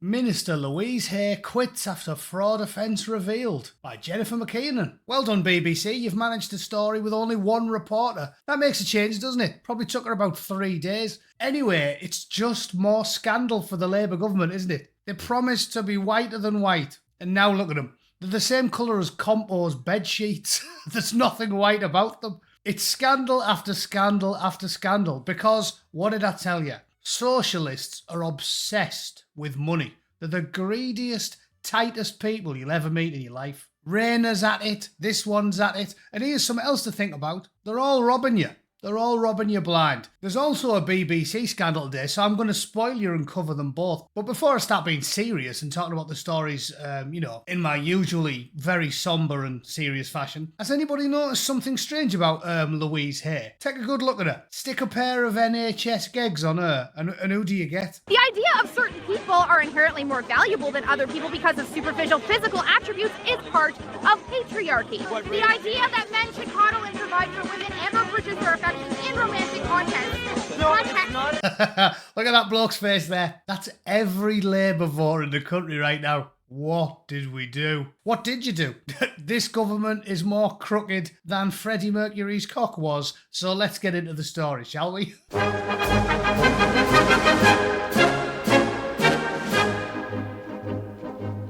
Minister Louise Haigh quits after fraud offence revealed, by Jennifer McKiernan. Well done, BBC, you've managed a story with only one reporter. That makes a change, doesn't it? Probably took her about 3 days. Anyway, it's just more scandal for the Labour government, isn't it? They promised to be whiter than white, and now look at them. They're the same colour as Compo's bed sheets. There's nothing white about them. It's scandal after scandal after scandal, because, what did I tell you? Socialists are obsessed with money. They're the greediest, tightest people you'll ever meet in your life. Rayner's at it, this one's at it, and here's something else to think about. They're all robbing you. They're all robbing you blind. There's also a BBC scandal today, so I'm going to spoil you and cover them both. But before I start being serious and talking about the stories, in my usually very sombre and serious fashion, has anybody noticed something strange about Louise Haigh? Take a good look at her. Stick a pair of NHS gigs on her, and who do you get? The idea of certain people are inherently more valuable than other people because of superficial physical attributes is part of patriarchy. The idea that men should coddle and provide for women and or purchase their affections in romantic context. Look at that bloke's face there. That's every Labour voter in the country right now. What did we do? What did you do? This government is more crooked than Freddie Mercury's cock was, so let's get into the story, shall we?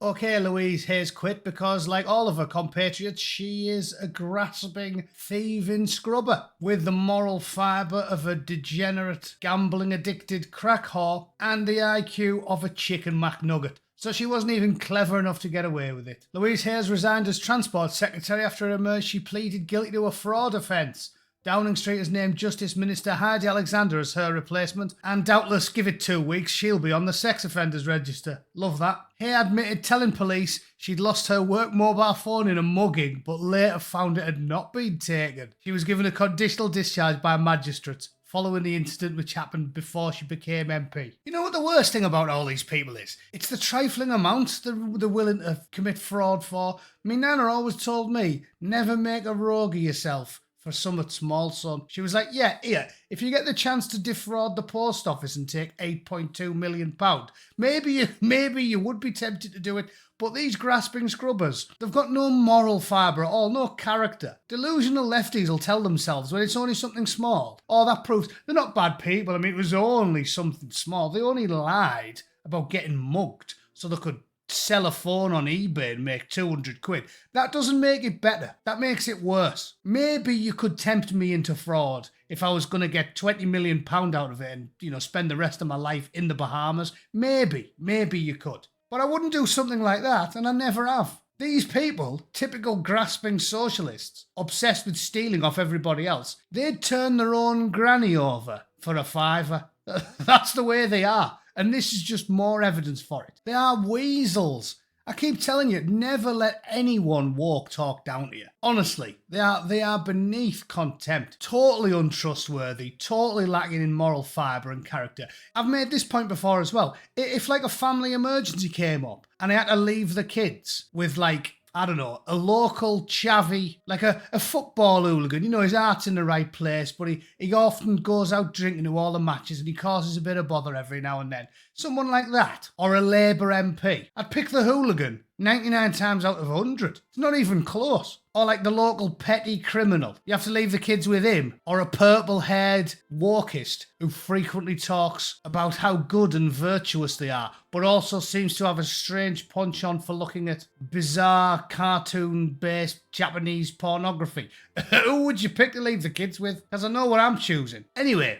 Okay, Louise Hay's quit because, like all of her compatriots, she is a grasping, thieving scrubber with the moral fibre of a degenerate, gambling-addicted crack whore and the IQ of a chicken McNugget. So she wasn't even clever enough to get away with it. Louise Hayes resigned as Transport Secretary after it emerged she pleaded guilty to a fraud offence. Downing Street has named Justice Minister Haigh Alexander as her replacement, and doubtless, give it 2 weeks, she'll be on the sex offenders register. Love that. Haigh admitted telling police she'd lost her work mobile phone in a mugging, but later found it had not been taken. She was given a conditional discharge by magistrates following the incident which happened before she became MP. You know what the worst thing about all these people is? It's the trifling amounts they're willing to commit fraud for. Me nana always told me, never make a rogue of yourself for somewhat small, son. She was like, yeah, if you get the chance to defraud the post office and take £8.2 million, maybe you would be tempted to do it. But these grasping scrubbers, they've got no moral fibre at all, no character. Delusional lefties will tell themselves when it's only something small. Oh, that proves they're not bad people. I mean, it was only something small. They only lied about getting mugged so they could sell a phone on eBay and make 200 quid. That doesn't make it better. That makes it worse. Maybe you could tempt me into fraud if I was going to get £20 million out of it and, spend the rest of my life in the Bahamas. Maybe you could. But I wouldn't do something like that, and I never have. These people, typical grasping socialists, obsessed with stealing off everybody else, they'd turn their own granny over for a fiver. That's the way they are. And this is just more evidence for it. They are weasels. I keep telling you, never let anyone talk down to you. Honestly, they are beneath contempt. Totally untrustworthy, totally lacking in moral fibre and character. I've made this point before as well. If like a family emergency came up and I had to leave the kids with a local chavvy, like a football hooligan. His heart's in the right place, but he often goes out drinking to all the matches and he causes a bit of bother every now and then. Someone like that, or a Labour MP. I'd pick the hooligan 99 times out of 100. It's not even close. Or like the local petty criminal. You have to leave the kids with him. Or a purple-haired walkist who frequently talks about how good and virtuous they are, but also seems to have a strange penchant for looking at bizarre cartoon-based Japanese pornography. Who would you pick to leave the kids with? Because I know what I'm choosing. Anyway,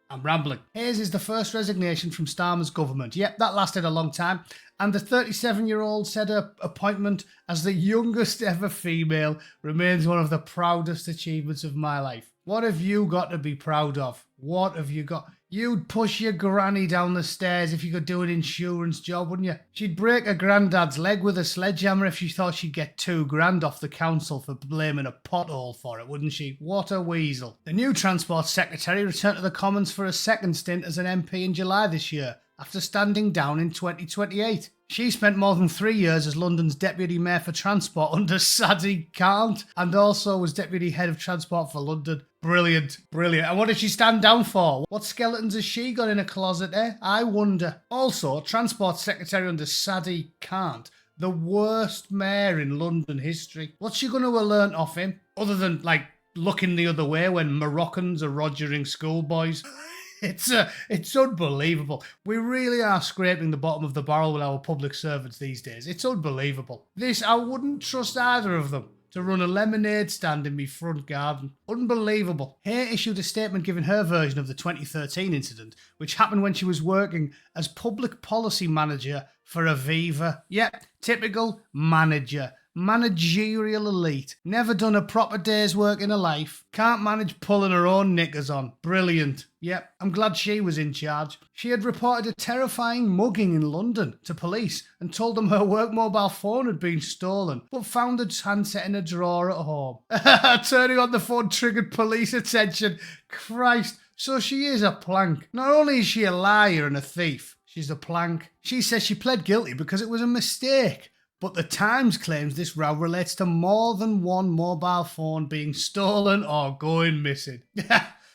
I'm rambling. Hayes is the first resignation from Starmer's government. Yep, that lasted a long time. And the 37-year-old said her appointment as the youngest ever female remains one of the proudest achievements of my life. What have you got to be proud of? What have you got? You'd push your granny down the stairs if you could do an insurance job, wouldn't you? She'd break her granddad's leg with a sledgehammer if she thought she'd get £2,000 off the council for blaming a pothole for it, wouldn't she? What a weasel. The new Transport Secretary returned to the Commons for a second stint as an MP in July this year, after standing down in 2028. She spent more than 3 years as London's Deputy Mayor for Transport under Sadiq Khan, and also was Deputy Head of Transport for London. Brilliant, brilliant. And what did she stand down for? What skeletons has she got in a closet, eh? I wonder. Also, Transport Secretary under Sadiq Khan, the worst mayor in London history. What's she going to have learnt off him? Other than, like, looking the other way when Moroccans are rogering schoolboys. It's unbelievable. We really are scraping the bottom of the barrel with our public servants these days. It's unbelievable. I wouldn't trust either of them to run a lemonade stand in my front garden. Unbelievable. Haigh issued a statement giving her version of the 2013 incident, which happened when she was working as public policy manager for Aviva. Yep, typical manager. Managerial elite. Never done a proper day's work in her life. Can't manage pulling her own knickers on. Brilliant. Yep, I'm glad she was in charge. She had reported a terrifying mugging in London to police and told them her work mobile phone had been stolen, but found its handset in a drawer at home. Turning on the phone triggered police attention. Christ, so she is a plank. Not only is she a liar and a thief, she's a plank. She says she pled guilty because it was a mistake. But the Times claims this row relates to more than one mobile phone being stolen or going missing.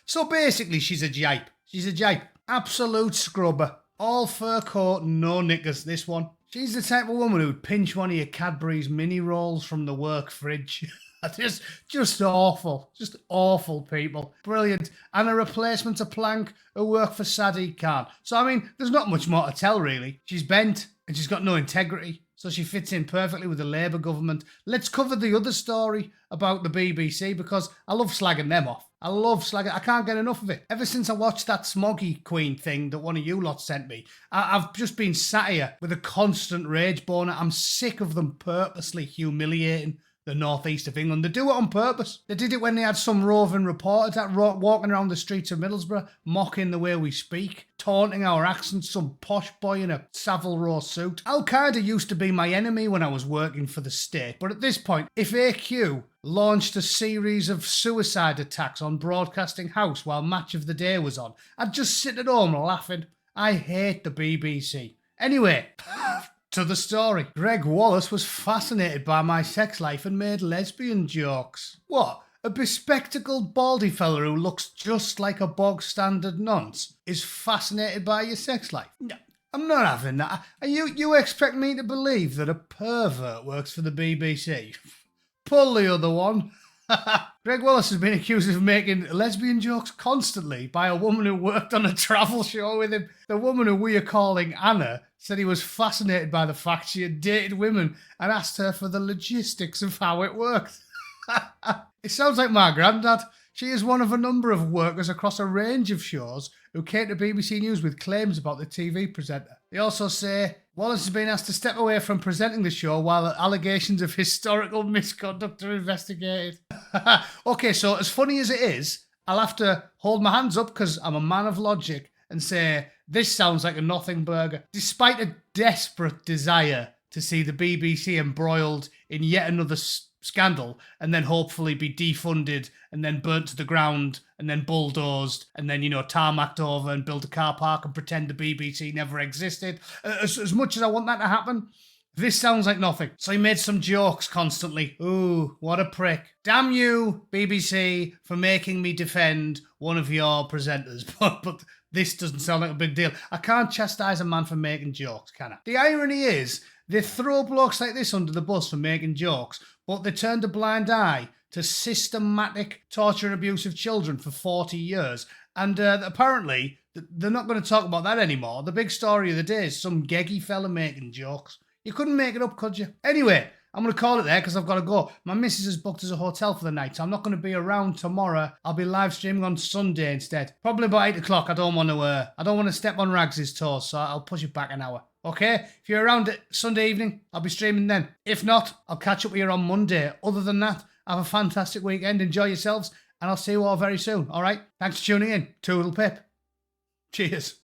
So basically, she's a jipe. She's a jipe. Absolute scrubber. All fur coat and no knickers, this one. She's the type of woman who'd pinch one of your Cadbury's mini rolls from the work fridge. Just awful. Just awful people. Brilliant. And a replacement to Plank who worked for Sadiq Khan. So, I mean, there's not much more to tell, really. She's bent and she's got no integrity. So she fits in perfectly with the Labour government. Let's cover the other story about the BBC because I love slagging them off. I can't get enough of it. Ever since I watched that Smoggy Queen thing that one of you lot sent me, I've just been sat here with a constant rage boner. I'm sick of them purposely humiliating the northeast of England. They do it on purpose. They did it when they had some roving reporter walking around the streets of Middlesbrough, mocking the way we speak, taunting our accents, some posh boy in a Savile Row suit. Al-Qaeda used to be my enemy when I was working for the state, but at this point, if AQ launched a series of suicide attacks on Broadcasting House while Match of the Day was on, I'd just sit at home laughing. I hate the BBC. Anyway, to the story. Greg Wallace was fascinated by my sex life and made lesbian jokes. What? A bespectacled baldy fella who looks just like a bog standard nonce is fascinated by your sex life? No, I'm not having that. You expect me to believe that a pervert works for the BBC? Pull the other one. Greg Wallace has been accused of making lesbian jokes constantly by a woman who worked on a travel show with him. The woman who we are calling Anna said he was fascinated by the fact she had dated women and asked her for the logistics of how it worked. It sounds like my granddad. She is one of a number of workers across a range of shows who came to BBC News with claims about the TV presenter. They also say Wallace has been asked to step away from presenting the show while allegations of historical misconduct are investigated. Okay, so as funny as it is, I'll have to hold my hands up because I'm a man of logic and say this sounds like a nothing burger. Despite a desperate desire to see the BBC embroiled in yet another scandal and then hopefully be defunded and then burnt to the ground and then bulldozed and then, tarmacked over and build a car park and pretend the BBC never existed. As much as I want that to happen, this sounds like nothing. So he made some jokes constantly. Ooh, what a prick. Damn you, BBC, for making me defend one of your presenters. But this doesn't sound like a big deal. I can't chastise a man for making jokes, can I? The irony is, they throw blokes like this under the bus for making jokes, but they turned a blind eye to systematic torture and abuse of children for 40 years. And apparently, they're not going to talk about that anymore. The big story of the day is some geggy fella making jokes. You couldn't make it up, could you? Anyway, I'm going to call it there because I've got to go. My missus has booked us a hotel for the night, so I'm not going to be around tomorrow. I'll be live streaming on Sunday instead. Probably about 8 o'clock. I don't want to step on Rags' toes, so I'll push it back an hour. Okay? If you're around Sunday evening, I'll be streaming then. If not, I'll catch up with you on Monday. Other than that, have a fantastic weekend. Enjoy yourselves, and I'll see you all very soon. All right? Thanks for tuning in. Toodle pip. Cheers.